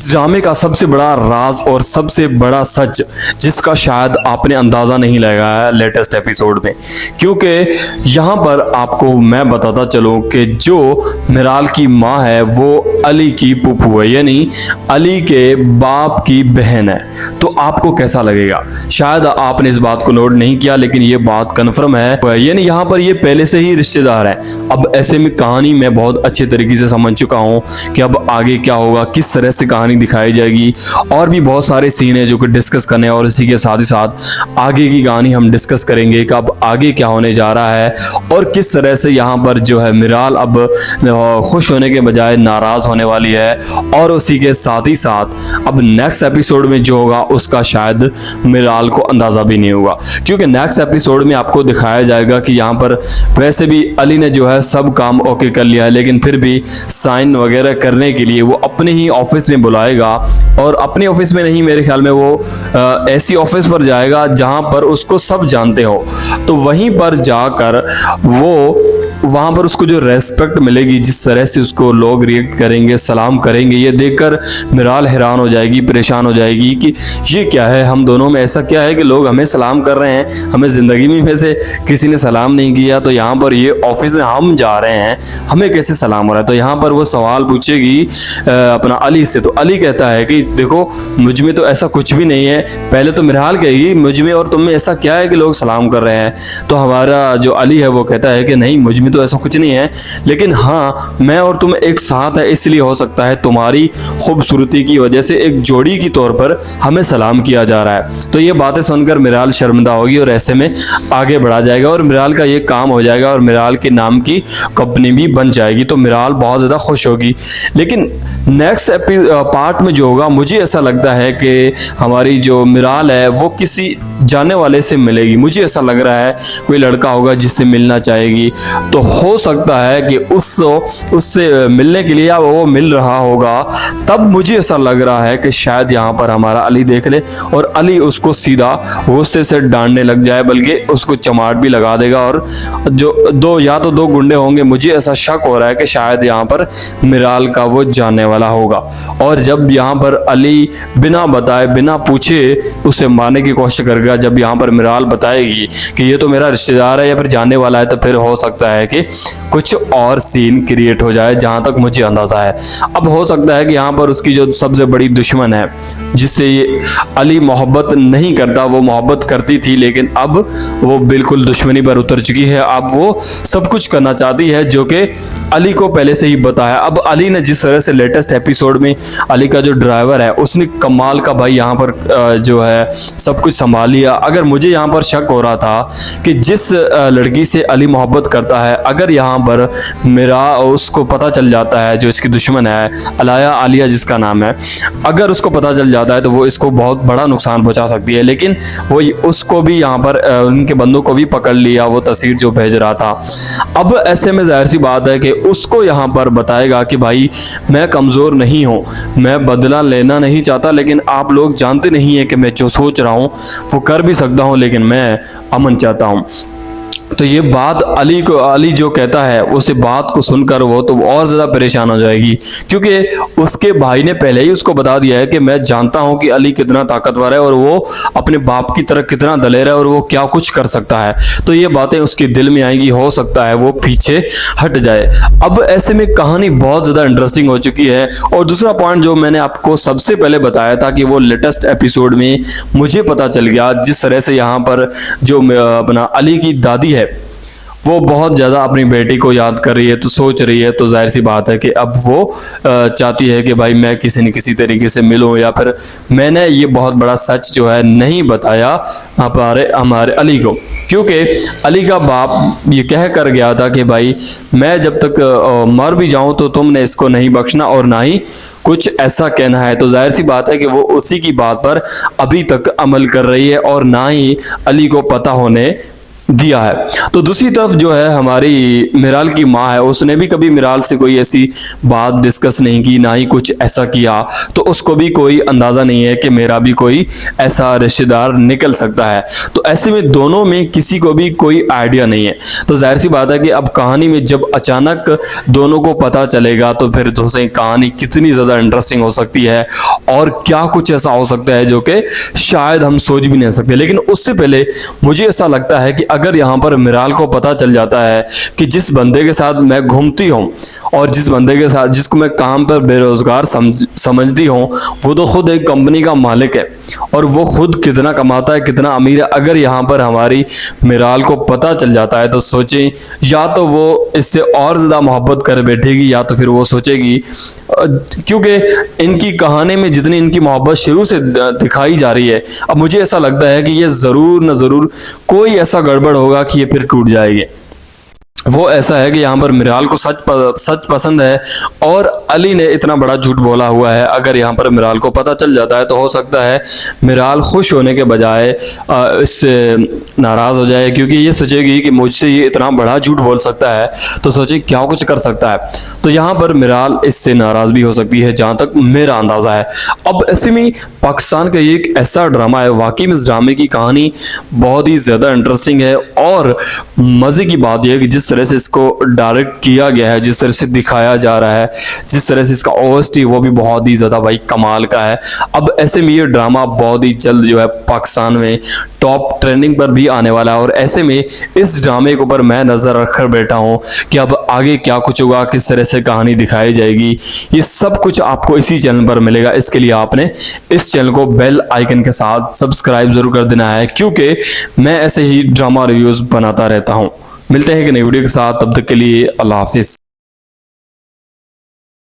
इस ड्रामे का सबसे बड़ा राज और सबसे बड़ा सच जिसका शायद आपने अंदाजा नहीं लगाया है लेटेस्ट एपिसोड में, क्योंकि यहाँ पर आपको मैं बताता चलूँ कि जो मिराल की माँ है वो अली की फूफू है, यानी अली के बाप की बहन है। तो आपको कैसा लगेगा? शायद आपने इस बात को नोट नहीं किया, लेकिन ये बात कन्फर्म है, यानी यहाँ पर ये पहले से ही रिश्तेदार है। अब ऐसे में कहानी मैं बहुत अच्छे तरीके से समझ चुका हूँ कि अब आगे क्या होगा, किस तरह से कहानी दिखाई जाएगी, और भी बहुत सारे सीन है जो कि डिस्कस करने, और इसी के साथ ही साथ आगे की कहानी हम डिस्कस करेंगे कि अब आगे क्या होने जा रहा है और किस तरह से यहाँ पर जो है मिराल अब खुश होने के बजाय नाराज होने वाली है, और उसी के साथ ही साथ अब नेक्स्ट एपिसोड में जो होगा उसका शायद मिराल को अंदाजा भी नहीं होगा, क्योंकि नेक्स्ट एपिसोड में आपको दिखाया जाएगा कि यहाँ पर वैसे भी अली ने जो है सब काम ओके कर लिया है, लेकिन फिर भी साइन वगैरह करने के लिए वो अपने ही ऑफिस में बुलाएगा, और अपने ऑफिस में नहीं, मेरे ख्याल में वो ऐसी ऑफिस पर जाएगा जहां पर उसको सब जानते हो। तो वहीं पर जाकर वो वहां पर उसको जो रेस्पेक्ट मिलेगी, जिस तरह से उसको लोग रिएक्ट करेंगे, सलाम करेंगे, ये देखकर मिराल हैरान हो जाएगी, परेशान हो जाएगी कि ये क्या है, हम दोनों में ऐसा क्या है कि लोग हमें सलाम कर रहे हैं, हमें जिंदगी में से किसी ने सलाम नहीं किया, तो यहाँ पर ये ऑफिस में हम जा रहे हैं, हमें कैसे सलाम हो रहा है। तो यहाँ पर वो सवाल पूछेगी अपना अली से। तो अली कहता है कि देखो मुझ में तो ऐसा कुछ भी नहीं है। पहले तो मिराल कहेगी मुझ में और तुम में ऐसा क्या है कि लोग सलाम कर रहे हैं। तो हमारा जो अली है वो कहता है कि नहीं, मुझ में तो ऐसा कुछ नहीं है, लेकिन हाँ मैं और तुम एक साथ है, इसलिए हो सकता है तुम्हारी खूबसूरती की वजह से एक जोड़ी की तौर पर हमें सलाम किया जा रहा है। तो ये बातें सुनकर मिराल शर्मिंदा होगी और ऐसे में आगे बढ़ा जाएगा और मिराल का ये काम हो जाएगा और मिराल के नाम की कंपनी भी बन जाएगी। तो मिराल बहुत ज़्यादा खुश होगी। लेकिन नेक्स्ट पार्ट में जो होगा, मुझे ऐसा लगता है कि हमारी जो मिराल है वो किसी जाने वाले से मिलेगी। मुझे ऐसा लग रहा है कोई लड़का होगा जिससे मिलना चाहेगी। तो हो सकता है कि उससे मिलने के लिए या वो मिल रहा होगा, तब मुझे ऐसा लग रहा है कि शायद यहाँ पर हमारा अली देख ले और अली उसको सीधा गुस्से से डांटने लग जाए, बल्कि उसको चमाट भी लगा देगा। और जो दो गुंडे होंगे, मुझे ऐसा शक हो रहा है कि शायद यहाँ पर मिराल का वो जानने वाला होगा। और जब यहाँ पर अली बिना बताए बिना पूछे उसे मारने की कोशिश करेगा, जब यहाँ पर मिराल बताएगी कि ये तो मेरा रिश्तेदार है या फिर जानने वाला है, तो फिर हो सकता है कि कुछ और सीन क्रिएट हो जाए, जहां तक मुझे अंदाजा है। अब हो सकता है कि यहाँ पर उसकी जो सबसे बड़ी दुश्मन है, जिससे ये अली मोहब्बत नहीं करता, वो मोहब्बत करती थी, लेकिन अब वो बिल्कुल दुश्मनी पर उतर चुकी है। अब वो सब कुछ करना चाहती है जो कि अली को पहले से ही बताया। अब अली ने जिस तरह से लेटेस्ट एपिसोड में अली का जो ड्राइवर है उसने कमाल का भाई यहाँ पर जो है सब कुछ संभाल लिया। अगर मुझे यहाँ पर शक हो रहा था कि जिस लड़की से अली मोहब्बत करता है, अगर यहाँ पर मेरा उसको पता चल जाता है, जो इसकी दुश्मन है अलाया आलिया जिसका नाम है, अगर उसको पता चल जाता है तो वो इसको बहुत बड़ा नुकसान पहुंचा सकती है। लेकिन वो उसको भी यहाँ पर उनके बंदों को भी पकड़ लिया, वो तस्वीर जो भेज रहा था। अब ऐसे में जाहिर सी बात है कि उसको यहाँ पर बताएगा कि भाई मैं कमज़ोर नहीं हूँ, मैं बदला लेना नहीं चाहता, लेकिन आप लोग जानते नहीं है कि मैं जो सोच रहा हूँ वो कर भी सकता हूँ, लेकिन मैं अमन चाहता हूँ। तो ये बात अली जो कहता है, उस बात को सुनकर वो तो और ज़्यादा परेशान हो जाएगी, क्योंकि उसके भाई ने पहले ही उसको बता दिया है कि मैं जानता हूं कि अली कितना ताकतवर है और वो अपने बाप की तरह कितना दलेर है और वो क्या कुछ कर सकता है। तो ये बातें उसके दिल में आएंगी, हो सकता है वो पीछे हट जाए। अब ऐसे में कहानी बहुत ज़्यादा इंटरेस्टिंग हो चुकी है। और दूसरा पॉइंट जो मैंने आपको सबसे पहले बताया था कि वो लेटेस्ट एपिसोड में मुझे पता चल गया, जिस तरह से यहाँ पर जो अपना अली की दादी है वो बहुत ज़्यादा अपनी बेटी को याद कर रही है, तो सोच रही है, तो जाहिर सी बात है कि अब वो चाहती है कि भाई मैं किसी न किसी तरीके से मिलूं, या फिर मैंने ये बहुत बड़ा सच जो है नहीं बताया हमारे अली को, क्योंकि अली का बाप ये कह कर गया था कि भाई मैं जब तक मर भी जाऊं तो तुमने इसको नहीं बख्शना और ना ही कुछ ऐसा कहना है। तो जाहिर सी बात है कि वो उसी की बात पर अभी तक अमल कर रही है और ना ही अली को पता होने दिया है। तो दूसरी तरफ जो है हमारी मिराल की माँ है, उसने भी कभी मिराल से कोई ऐसी बात डिस्कस नहीं की, ना ही कुछ ऐसा किया, तो उसको भी कोई अंदाजा नहीं है कि मेरा भी कोई ऐसा रिश्तेदार निकल सकता है। तो ऐसे में दोनों में किसी को भी कोई आइडिया नहीं है। तो जाहिर सी बात है कि अब कहानी में जब अचानक दोनों को पता चलेगा तो फिर दोस्तों कहानी कितनी ज्यादा इंटरेस्टिंग हो सकती है और क्या कुछ ऐसा हो सकता है जो कि शायद हम सोच भी नहीं सकते। लेकिन उससे पहले मुझे ऐसा लगता है कि अगर यहाँ पर मिराल को पता चल जाता है कि जिस बंदे के साथ मैं घूमती हूँ और जिस बंदे के साथ जिसको मैं काम पर बेरोजगार समझती हूँ, वो तो खुद एक कंपनी का मालिक है और वो खुद कितना कमाता है, कितना अमीर है, अगर यहाँ पर हमारी मिराल को पता चल जाता है तो सोचें या तो वो इससे और ज़्यादा मोहब्बत कर बैठेगी या तो फिर वो सोचेगी, क्योंकि इनकी कहानी में जितनी इनकी मोहब्बत शुरू से दिखाई जा रही है, अब मुझे ऐसा लगता है कि ये ज़रूर न ज़रूर कोई ऐसा गड़बड़ होगा कि ये फिर टूट जाएगी। वो ऐसा है कि यहाँ पर मिराल को सच पसंद है और अली ने इतना बड़ा झूठ बोला हुआ है। अगर यहाँ पर मिराल को पता चल जाता है तो हो सकता है मिराल खुश होने के बजाय इससे नाराज़ हो जाए, क्योंकि ये सोचेगी कि मुझसे ये इतना बड़ा झूठ बोल सकता है तो सोचे क्या कुछ कर सकता है। तो यहाँ पर मिराल इससे नाराज़ भी हो सकती है, जहाँ तक मेरा अंदाज़ा है। अब ऐसे में पाकिस्तान का ये एक ऐसा ड्रामा है, वाकई में इस ड्रामे की कहानी बहुत ही ज़्यादा इंटरेस्टिंग है और मज़े की बात यह है कि जिस तरह से इसको डायरेक्ट किया गया है, जिस तरह से दिखाया जा रहा है, जिस तरह से इसका ओएसटी वो भी बहुत ही ज़्यादा भाई कमाल का है। अब ऐसे में ये ड्रामा बहुत ही जल्द जो है पाकिस्तान में टॉप ट्रेंडिंग पर भी आने वाला है और ऐसे में इस ड्रामे के ऊपर मैं नज़र रखकर बैठा हूँ कि अब आगे क्या कुछ होगा, किस तरह से कहानी दिखाई जाएगी, ये सब कुछ आपको इसी चैनल पर मिलेगा। इसके लिए आपने इस चैनल को बेल आइकन के साथ सब्सक्राइब जरूर कर देना है, क्योंकि मैं ऐसे ही ड्रामा रिव्यूज़ बनाता रहता हूँ। मिलते हैं एक नई वीडियो के साथ, तब तक के लिए अल्लाह हाफिज़।